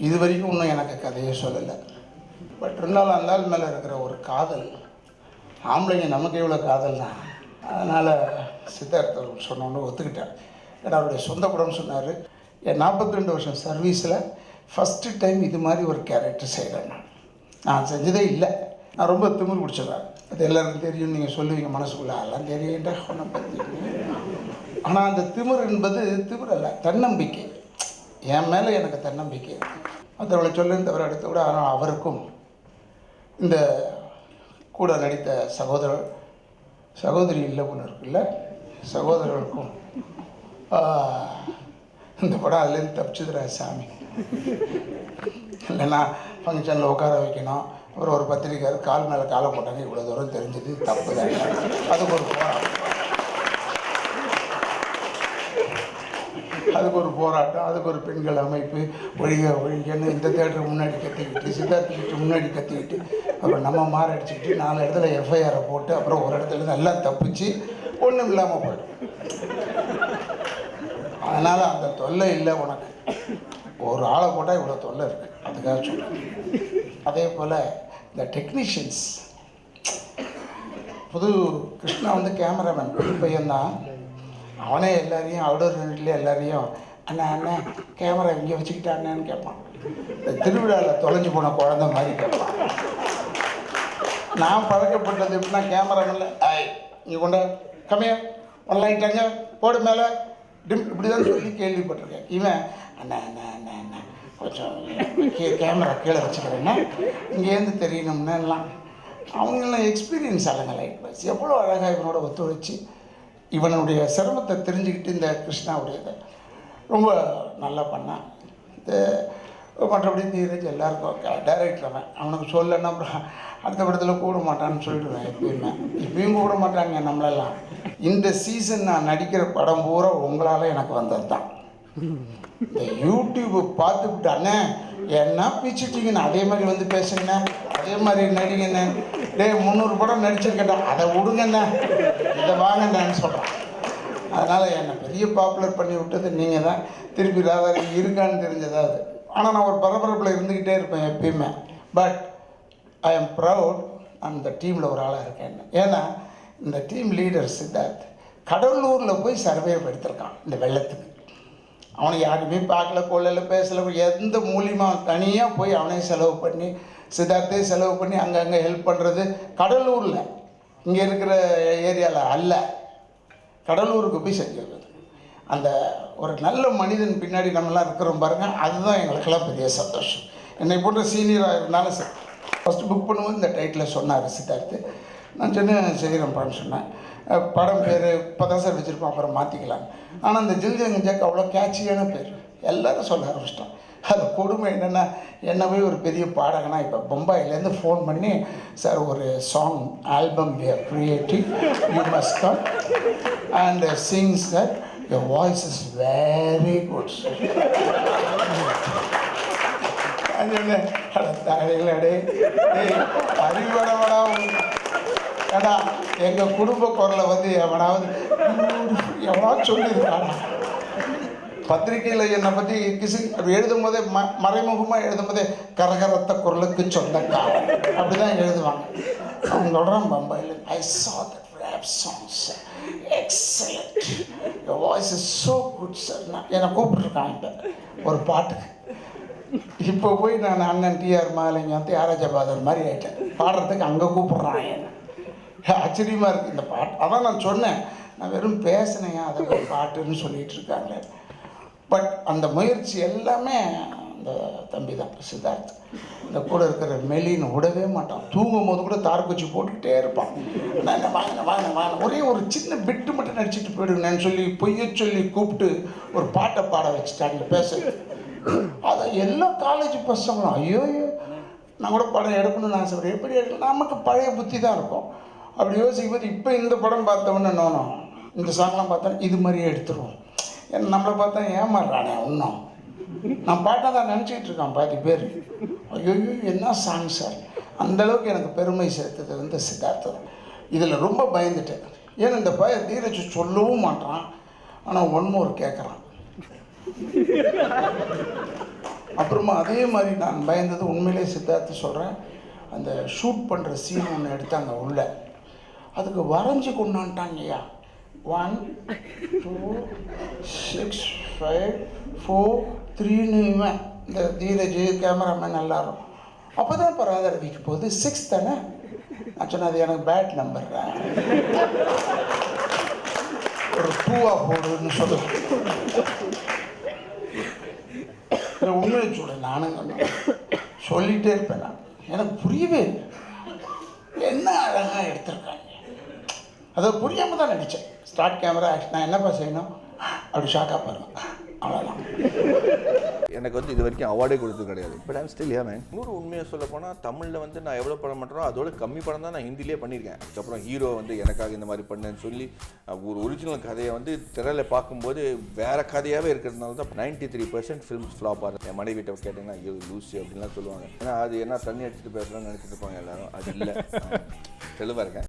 இது வரைக்கும் இன்னும் எனக்கு கதையே சொல்லலை. பட் இருந்தாலும் அந்த ஆள் மேலே இருக்கிற ஒரு காதல், ஆம்பளைங்க நமக்கு எவ்வளோ காதல் தான். அதனால் சித்தார்த்த சொன்னோன்னு ஒத்துக்கிட்டேன். ஏன்னா அவருடைய சொந்த படம்னு சொன்னார். என் 42 வருஷம் சர்வீஸில் ஃபஸ்ட்டு டைம் இது மாதிரி ஒரு கேரக்டர் செய்கிறேன். நான் செஞ்சதே இல்லை. நான் ரொம்ப திமிர் பிடிச்சிடுறேன். அது எல்லோருக்கும் தெரியும், நீங்கள் சொல்லுவீங்க மனசுக்குள்ளே, அதெல்லாம் தெரியுண்டா ஒன்றை பற்றி. ஆனால் அந்த திமிர் என்பது திமிர் அல்ல, தன்னம்பிக்கை. என் மேலே எனக்கு தன்னம்பிக்கை. மற்றவளை சொல்லுன்னு தவிர அடுத்த விட. ஆனால் அவருக்கும் இந்த கூட நடித்த சகோதரி இல்லை ஒன்று இருக்குல்ல, சகோதரர்களுக்கும் இந்த படம் அதுலேருந்து தப்பிச்சுதுரா சாமி. இல்லைன்னா ஃபங்க்ஷனில் உட்கார வைக்கணும், அப்புறம் ஒரு பத்திரிக்கையார் கால் மேலே காலை போட்டாங்க, இவ்வளோ தூரம் தெரிஞ்சது தப்பு தான். அதுக்கு ஒரு போராட்டம், அதுக்கு ஒரு பெண்கள் அமைப்பு ஒழிகன்னு இந்த தேட்டருக்கு முன்னாடி கத்திக்கிட்டு, சித்தார்த்துக்கிட்டு முன்னாடி கத்திக்கிட்டு, அப்புறம் நம்ம மாரடிச்சுக்கிட்டு 4 இடத்துல எஃப்ஐஆரை போட்டு, அப்புறம் ஒரு இடத்துல நல்லா தப்பிச்சு ஒன்றும் இல்லாமல் போய்டும். அதனால் அந்த தொல்லை இல்லை உனக்கு. ஒரு ஆளை போட்டால் இவ்வளோ தொல்லை இருக்குது, அதுக்காக சொல்கிறேன். அதே போல் இந்த டெக்னீஷியன்ஸ், புது கிருஷ்ணா வந்து கேமராமேன், புது பையன்தான். அவனே எல்லாரையும் அவுடோர் யூனிட்லேயே எல்லாரையும் அண்ணா அண்ணா கேமரா இங்கே வச்சுக்கிட்டான்னு கேட்பான். இந்த திருவிழாவில் தொலைஞ்சு போன குழந்தை மாதிரி கேட்பான். நான் பழக்கப்பட்டது எப்படின்னா, கேமராமேனில் இங்கே கொண்ட கம்மியா ஒன்லாயிட்டாங்க போடு மேலே டிம் இப்படி தான் சொல்லி கேள்விப்பட்டிருக்கேன். இவன் அண்ணா அண்ணா அண்ணா அண்ணா கொஞ்சம் கேமரா கீழே வச்சுக்கிறேன்னா இங்கேருந்து தெரியணும்னுலாம். அவங்களாம் எக்ஸ்பீரியன்ஸ் ஆளுங்க. லைட் பஸ் எவ்வளோ அழகாக இவனோட ஒத்துழைச்சி இவனுடைய சிரமத்தை தெரிஞ்சுக்கிட்டு இந்த கிருஷ்ணாவுடையதை ரொம்ப நல்லா பண்ணான். இந்த மற்றபடி தீரஜ் எல்லாருக்கும் டைரக்டர் அவனுக்கு சொல்லலைன்னா அப்புறம் அடுத்த படத்தில் கூட மாட்டான்னு சொல்லிடுவேன். இப்பயும் கூட மாட்டாங்க நம்மளெல்லாம். இந்த சீசன் நான் நடிக்கிற படம் பூரா உங்களால் எனக்கு வந்தது தான். இந்த யூடியூப் பார்த்துக்கிட்டு அண்ணே என்ன பிச்சுட்டிங்கண்ணே, அதே மாதிரி வந்து பேசுங்கண்ணே, அதே மாதிரி நடிங்கண்ணே, 300 படம் நடிச்சிருக்கேன்டா, அதை விடுங்கண்ணே, இதை வாங்கண்ணேன்னு சொல்கிறேன். அதனால் என்னை பெரிய பாப்புலர் பண்ணி விட்டது நீங்கள் தான். திருப்பி ராதாரி இருக்கான்னு தெரிஞ்சதாவது. ஆனால் நான் ஒரு பரபரப்பில் இருந்துக்கிட்டே இருப்பேன் எப்பயுமே. பட் ஐ எம் ப்ரவுட் அந்த டீமில் ஒரு ஆளாக இருக்கேன். ஏன்னா இந்த டீம் லீடர் சித்தார்த் கடலூரில் போய் சர்வே எடுத்திருக்கான் இந்த வெள்ளத்துக்கு. அவனை யாருமே பார்க்கல, கொள்ளையில் பேசலை, எந்த மூலியமாக தனியாக போய் அவனே செலவு பண்ணி, சித்தார்த்தே செலவு பண்ணி அங்கங்கே ஹெல்ப் பண்ணுறது. கடலூரில் இங்கே இருக்கிற ஏரியாவில் அல்ல, கடலூருக்கு போய் செஞ்சிருக்குது. அந்த ஒரு நல்ல மனிதன் பின்னாடி நம்மளாம் இருக்கிறோம் பாருங்கள், அதுதான் எங்களுக்கெல்லாம் பெரிய சந்தோஷம். என்னை போன்ற சீனியராக இருந்தாலும் சரி. ஃபஸ்ட்டு புக் பண்ணும்போது இந்த டைட்டில் சொன்னார் சித்தார்த்து. நான் சொன்னேன் செய்கிறேன்ப்பான்னு சொன்னேன். படம் பேர் இப்போ தான் சார் வச்சுருப்போம், அப்புறம் மாற்றிக்கலாம். ஆனால் அந்த ஜில்ஜங்கஜாக்கு அவ்வளோ கேட்சியான பேர், எல்லோரும் சொல்ல ஆரம்பிச்சிட்டோம். அது கொடுமை என்னென்னா, என்ன போய் ஒரு பெரிய பாடகனா இப்போ பம்பாயிலேருந்து ஃபோன் பண்ணி, சார் ஒரு song album we are creating, you must come and sing sir, your voice is very good sir. தாழைகளே அறிவடவடா ஏடா, எங்கள் குடும்ப குரலை வந்து எவனாவது சொல்லியிருக்காடா. பத்திரிகையில் என்னை பற்றி அப்படி எழுதும் போதே மறைமுகமாக எழுதும் போதே கரகரத்த குரலுக்கு சொந்தக்காரன் அப்படி தான் எழுதுவாங்க. அவங்க சொல்கிறான் பம்பாயில், ஐ saw that rap songs, excellent, your voice is so good sir. என்னை கூப்பிட்டுருக்கான் இப்போ ஒரு பாட்டுக்கு. இப்போ போய் நான் அண்ணன் டிஆர் மாலிங்கம், தியாகராஜ பாதர் மாதிரி ஆகிட்டேன். பாடுறதுக்கு அங்கே கூப்பிட்றான். என்ன ஆச்சரியமாக இருக்குது இந்த பாட்டு. அதான் நான் சொன்னேன், நான் வெறும் பேசினேன், அதை ஒரு பாட்டுன்னு சொல்லிகிட்டு இருக்காங்க. பட் அந்த முயற்சி எல்லாமே அந்த தம்பி தான் சித்தார்த். இந்த கூட இருக்கிற மெலின்னு விடவே மாட்டான். தூங்கும் போது கூட தார்குச்சி போட்டுக்கிட்டே இருப்பான். நான் வாங்க ஒரே ஒரு சின்ன பிட்டு மட்டும் நடிச்சுட்டு போயிடுங்கன்னு சொல்லி பொய்ய சொல்லி கூப்பிட்டு ஒரு பாட்டை பாட வச்சுட்டாங்க பேசுறது. அதை எல்லா காலேஜ் பசங்களும் ஐயோ நான் கூட படம் எடுக்கணும்னு ஆசைப்படுறேன். எப்படி எடுக்கணும், நமக்கு பழைய புத்தி தான் இருக்கும். அப்படி யோசிக்கும் போது இப்போ இந்த படம் பார்த்தவொன்னே நோனோம், இந்த சாங்லாம் பார்த்தா இது மாதிரியே எடுத்துருவோம். ஏன்னா நம்மளை பார்த்தா ஏமாறுறானே இன்னும். நான் பாட்டாக தான் நினச்சிக்கிட்டு இருக்கான் பாதி பேர். ஐயோ என்ன சாங் சார். அந்தளவுக்கு எனக்கு பெருமை சேர்த்தது வந்து சித்தார்த்தம். இதில் ரொம்ப பயந்துட்டேன். ஏன்னா இந்த பையன் தீரஜ் சொல்லவும் மாட்டான், ஆனால் ஒன்மோர் கேட்குறான். அப்புறமா அதே மாதிரி நான் பயந்தது உண்மையிலே சித்தார்த்து சொல்கிறேன், அந்த ஷூட் பண்ணுற சீன் ஒன்று எடுத்தாங்க உள்ள, அதுக்கு வரைஞ்சி கொண்டான்ட்டாங்கய்யா. 1 2 6 5 4 3ன்னு இந்த தீரஜ் கேமராமேன் எல்லாரும். அப்போ தான் பராத ரவிக்கு போகுது 6 தானே. நான் சொன்னேன் அது எனக்கு பேட் நம்பர், ஒரு 2 போடுன்னு சொல்லுவேன். இல்லை உண்மையை சொல்ல நானுங்க சொல்லிகிட்டே இருப்பேன். நான் எனக்கு புரியவே இல்லை, என்ன அழகாக எடுத்திருக்காங்க. அதை புரியாமல் தான் நடித்தேன். ஸ்டார்ட் கேமரா ஆக்ஷன், நான் என்னப்பா செய்யணும் அப்படி ஷாக்காக பாருங்க, அவ்வளோதான். எனக்கு வந்து இது வரைக்கும் அவார்டே கொடுத்தது கிடையாது. But I'm still here man. இன்னொரு உண்மையை சொல்ல போனால் தமிழில் வந்து நான் எவ்வளோ படம் பண்ணுறோம் அதோட கம்மி படம் தான் நான் ஹிந்திலே பண்ணியிருக்கேன். அதுக்கப்புறம் ஹீரோ வந்து எனக்காக இந்த மாதிரி பண்ணேன்னு சொல்லி ஒரு ஒரிஜினல் கதையை வந்து திரையில் பார்க்கும்போது வேறு கதையாகவே இருக்கிறதுனால தான் 93% ஃபிலிம்ஸ் ஃப்ளாப் ஆகுது. என் மனைவிட்ட கேட்டிங்கன்னா ஐயோ லூசி அப்படின்லாம் சொல்லுவாங்க. ஏன்னா அது என்ன தண்ணி அடிச்சுட்டு பேசுகிறான்னு நினச்சிட்டு இருப்பாங்க எல்லாரும். அது இல்லை, தெளிவாக இருக்கேன்.